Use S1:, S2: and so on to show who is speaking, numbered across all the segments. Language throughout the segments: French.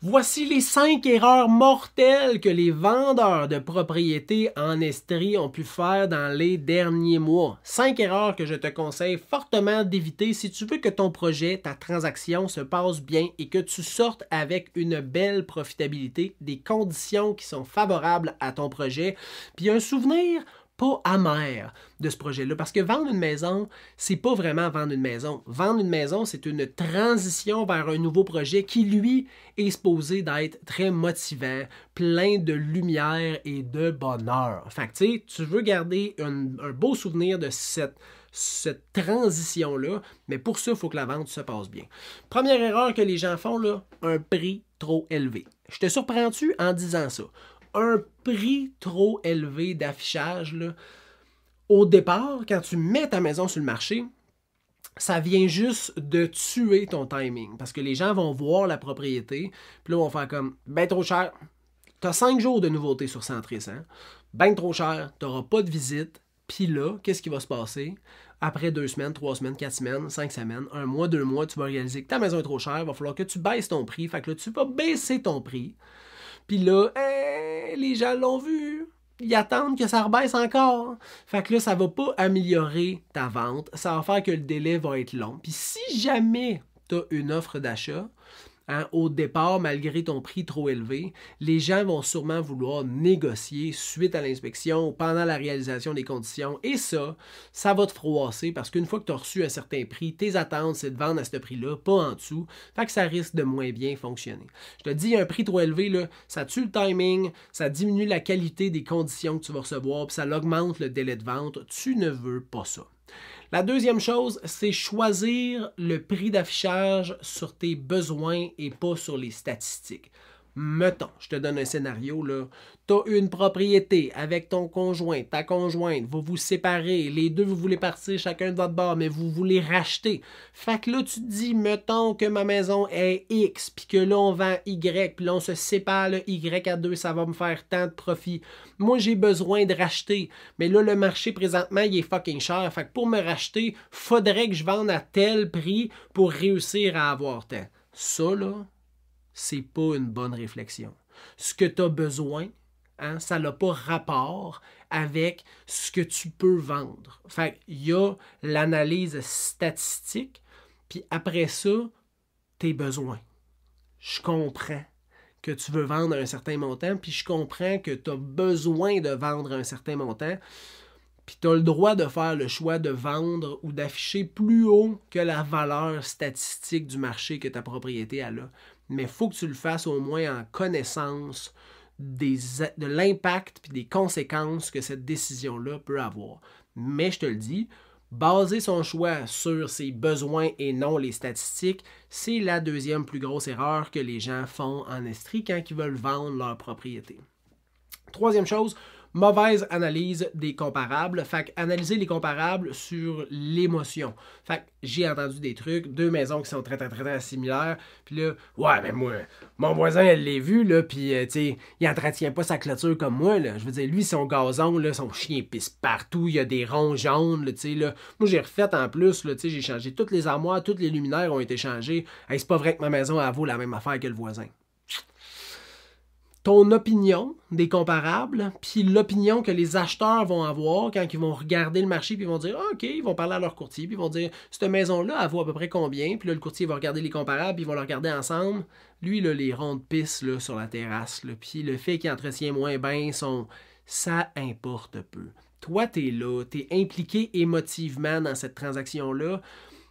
S1: Voici les 5 erreurs mortelles que les vendeurs de propriétés en Estrie ont pu faire dans les derniers mois. 5 erreurs que je te conseille fortement d'éviter si tu veux que ton projet, ta transaction se passe bien et que tu sortes avec une belle profitabilité, des conditions qui sont favorables à ton projet, puis un souvenir pas amer de ce projet-là. Parce que vendre une maison, c'est pas vraiment vendre une maison. Vendre une maison, c'est une transition vers un nouveau projet qui, lui, est supposé d'être très motivant, plein de lumière et de bonheur. Fait que, tu sais, tu veux garder un beau souvenir de cette transition-là, mais pour ça, il faut que la vente se passe bien. Première erreur que les gens font, là, un prix trop élevé. Je te surprends-tu en disant ça? Un prix trop élevé d'affichage, là, au départ, quand tu mets ta maison sur le marché, ça vient juste de tuer ton timing. Parce que les gens vont voir la propriété, puis là, ils vont faire comme, ben trop cher. Tu as 5 jours de nouveauté sur Centris, hein? Ben trop cher, tu n'auras pas de visite. Puis là, qu'est-ce qui va se passer? Après 2 semaines, 3 semaines, 4 semaines, 5 semaines, 1 mois, 2 mois, tu vas réaliser que ta maison est trop chère, il va falloir que tu baisses ton prix. Fait que là, tu vas baisser ton prix. Puis là, les gens l'ont vu. Ils attendent que ça rebaisse encore. Fait que là, ça va pas améliorer ta vente. Ça va faire que le délai va être long. Puis si jamais tu as une offre d'achat, hein, au départ, malgré ton prix trop élevé, les gens vont sûrement vouloir négocier suite à l'inspection ou pendant la réalisation des conditions. Et ça va te froisser parce qu'une fois que tu as reçu un certain prix, tes attentes, c'est de vendre à ce prix-là, pas en dessous. Fait que ça risque de moins bien fonctionner. Je te dis, un prix trop élevé, là, ça tue le timing, ça diminue la qualité des conditions que tu vas recevoir, puis ça augmente le délai de vente. Tu ne veux pas ça. La deuxième chose, c'est choisir le prix d'affichage sur tes besoins et pas sur les statistiques. Mettons, je te donne un scénario, là. Tu as une propriété avec ton conjoint, ta conjointe, vous vous séparez, les deux vous voulez partir chacun de votre bord, mais vous voulez racheter. Fait que là, tu te dis, mettons que ma maison est X, puis que là, on vend Y, puis là, on se sépare le Y à 2, ça va me faire tant de profit. Moi, j'ai besoin de racheter, mais là, le marché présentement, il est fucking cher. Fait que pour me racheter, faudrait que je vende à tel prix pour réussir à avoir tant. Ça, là, c'est pas une bonne réflexion. Ce que tu as besoin, hein, ça n'a pas rapport avec ce que tu peux vendre. Fait qu'il y a l'analyse statistique, puis après ça, tes besoins. Je comprends que tu veux vendre un certain montant, puis je comprends que tu as besoin de vendre un certain montant, puis tu as le droit de faire le choix de vendre ou d'afficher plus haut que la valeur statistique du marché que ta propriété a là. Mais il faut que tu le fasses au moins en connaissance de l'impact et des conséquences que cette décision-là peut avoir. Mais je te le dis, baser son choix sur ses besoins et non les statistiques, c'est la deuxième plus grosse erreur que les gens font en Estrie quand ils veulent vendre leur propriété. Troisième chose, mauvaise analyse des comparables. Fait que analyser les comparables sur l'émotion. Fait que j'ai entendu des trucs, 2 maisons qui sont très similaires. Puis là, ouais, mais moi, mon voisin, elle l'a vu, là, puis, tu sais, il entretient pas sa clôture comme moi, là. Je veux dire, lui, son gazon, là, son chien pisse partout, il y a des ronds jaunes, tu sais, là. Moi, j'ai refait en plus, là, tu sais, j'ai changé toutes les armoires, toutes les luminaires ont été changés. Hey, c'est pas vrai que ma maison, elle vaut la même affaire que le voisin. Ton opinion des comparables, puis l'opinion que les acheteurs vont avoir quand ils vont regarder le marché, puis ils vont dire ah, OK, ils vont parler à leur courtier, puis ils vont dire cette maison-là, elle vaut à peu près combien, puis là, le courtier va regarder les comparables, puis ils vont le regarder ensemble. Lui, là, les ronds de pisse là, sur la terrasse, là, puis le fait qu'il entretient moins bien ça importe peu. Toi, t'es là, t'es impliqué émotivement dans cette transaction-là.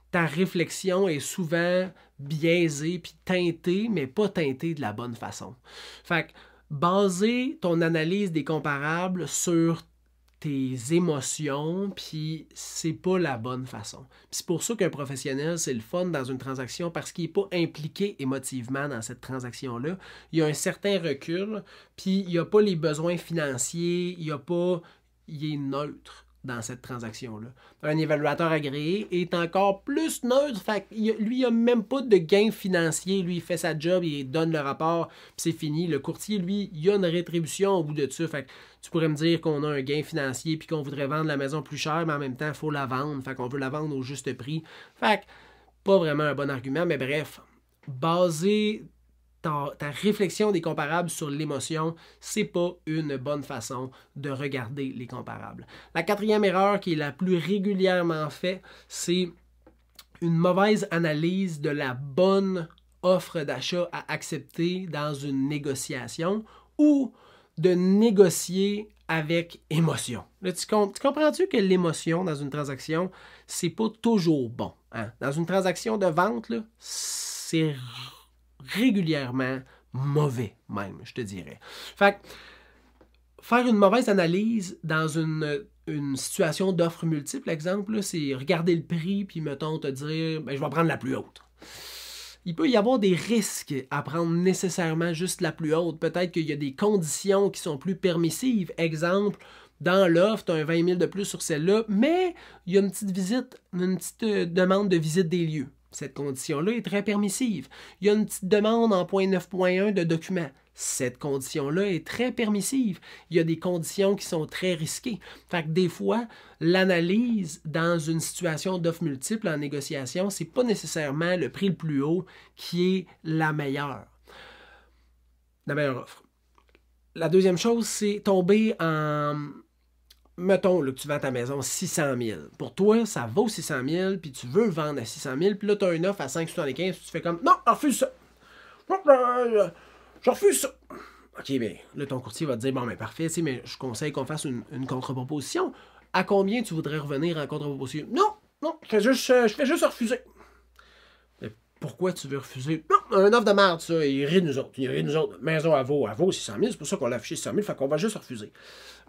S1: Ta réflexion est souvent biaisée puis teintée, mais pas teintée de la bonne façon. Fait que baser ton analyse des comparables sur tes émotions, puis c'est pas la bonne façon. C'est pour ça qu'un professionnel, c'est le fun dans une transaction parce qu'il n'est pas impliqué émotivement dans cette transaction-là. Il y a un certain recul, puis il n'y a pas les besoins financiers, il est neutre dans cette transaction-là. Un évaluateur agréé est encore plus neutre, fait que lui, il n'a même pas de gain financier. Lui, il fait sa job, il donne le rapport, puis c'est fini. Le courtier, lui, il a une rétribution au bout de ça. Fait que tu pourrais me dire qu'on a un gain financier puis qu'on voudrait vendre la maison plus chère, mais en même temps, il faut la vendre. Fait qu'on veut la vendre au juste prix. Fait que, pas vraiment un bon argument, mais bref, baser ta réflexion des comparables sur l'émotion, c'est pas une bonne façon de regarder les comparables. La quatrième erreur qui est la plus régulièrement faite, c'est une mauvaise analyse de la bonne offre d'achat à accepter dans une négociation ou de négocier avec émotion. Là, tu comprends-tu que l'émotion dans une transaction, c'est pas toujours bon, hein? Dans une transaction de vente, c'est régulièrement mauvais même, je te dirais. Fait que, faire une mauvaise analyse dans une situation d'offre multiple, exemple, c'est regarder le prix, puis mettons te dire, ben, je vais prendre la plus haute. Il peut y avoir des risques à prendre nécessairement juste la plus haute. Peut-être qu'il y a des conditions qui sont plus permissives. Exemple, dans l'offre, tu as un 20 000 de plus sur celle-là, mais il y a une petite demande de visite des lieux. Cette condition-là est très permissive. Il y a une petite demande en point 9.1 de documents. Cette condition-là est très permissive. Il y a des conditions qui sont très risquées. Fait que des fois, l'analyse dans une situation d'offre multiple en négociation, c'est pas nécessairement le prix le plus haut qui est la meilleure offre. La deuxième chose, c'est tomber en... Mettons là, que tu vends ta maison 600 000. Pour toi, ça vaut 600 000, puis tu veux vendre à 600 000, puis là, tu as une offre à 5,75, tu fais comme « Non, je refuse ça! Je refuse ça! » OK, bien, là, ton courtier va te dire « Bon, mais parfait, mais je conseille qu'on fasse une contre-proposition. À combien tu voudrais revenir en contre-proposition? » Non, je fais juste refuser. Mais pourquoi tu veux refuser? Non, un offre de merde, ça, il rit de nous autres. Notre maison, elle vaut 600 000, c'est pour ça qu'on l'a affiché 600 000, fait qu'on va juste refuser.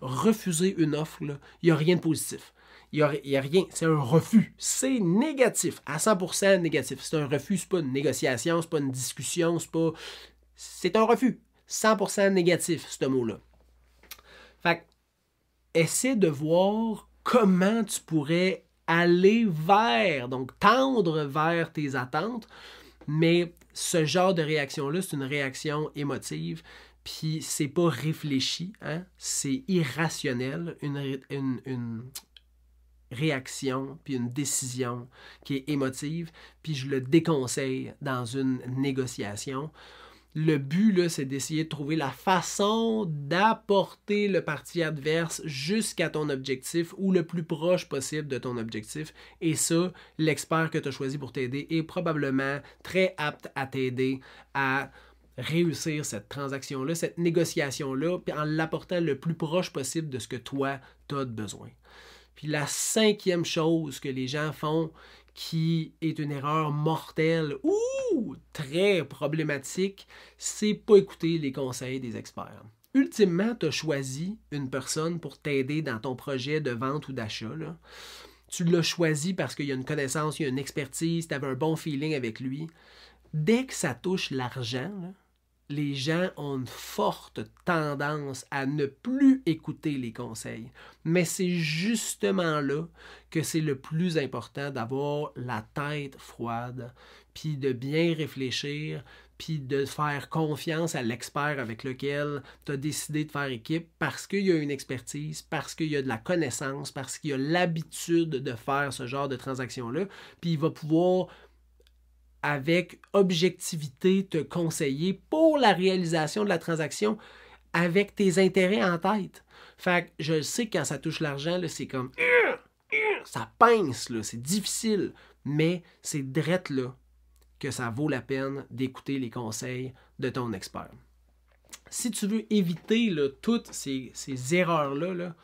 S1: Refuser une offre, il n'y a rien de positif. Il n'y a rien, c'est un refus. C'est négatif, à 100% négatif. C'est un refus, c'est pas une négociation, c'est pas une discussion, c'est un refus. 100% négatif, ce mot-là. Fait que, essaie de voir comment tu pourrais aller vers, donc tendre vers tes attentes, mais ce genre de réaction-là, c'est une réaction émotive. Puis c'est pas réfléchi, hein? C'est irrationnel, une réaction, puis une décision qui est émotive, puis je le déconseille dans une négociation. Le but, là, c'est d'essayer de trouver la façon d'apporter le parti adverse jusqu'à ton objectif ou le plus proche possible de ton objectif. Et ça, l'expert que tu as choisi pour t'aider est probablement très apte à t'aider à réussir cette transaction-là, cette négociation-là, puis en l'apportant le plus proche possible de ce que toi, tu as besoin. Puis la cinquième chose que les gens font, qui est une erreur mortelle ou très problématique, c'est pas écouter les conseils des experts. Ultimement, tu as choisi une personne pour t'aider dans ton projet de vente ou d'achat. Tu l'as choisi parce qu'il y a une connaissance, il y a une expertise, tu avais un bon feeling avec lui. Dès que ça touche l'argent, les gens ont une forte tendance à ne plus écouter les conseils. Mais c'est justement là que c'est le plus important d'avoir la tête froide, puis de bien réfléchir, puis de faire confiance à l'expert avec lequel tu as décidé de faire équipe parce qu'il y a une expertise, parce qu'il y a de la connaissance, parce qu'il y a l'habitude de faire ce genre de transaction-là, puis il va pouvoir avec objectivité te conseiller pour la réalisation de la transaction avec tes intérêts en tête. Fait que je sais que quand ça touche l'argent, là, c'est comme ça pince, là, c'est difficile, mais c'est drette là que ça vaut la peine d'écouter les conseils de ton expert. Si tu veux éviter là, toutes ces erreurs-là,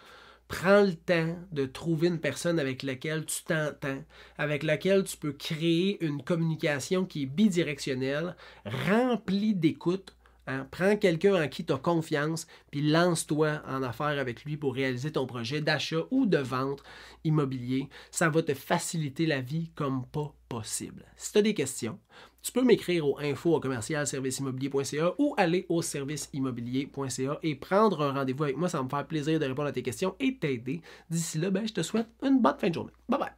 S1: prends le temps de trouver une personne avec laquelle tu t'entends, avec laquelle tu peux créer une communication qui est bidirectionnelle, remplie d'écoute. Hein? Prends quelqu'un en qui tu as confiance, puis lance-toi en affaires avec lui pour réaliser ton projet d'achat ou de vente immobilier. Ça va te faciliter la vie comme pas possible. Si tu as des questions, tu peux m'écrire au info@serviceimmobilier.ca ou aller au serviceimmobilier.ca et prendre un rendez-vous avec moi. Ça va me faire plaisir de répondre à tes questions et t'aider. D'ici là, je te souhaite une bonne fin de journée. Bye bye!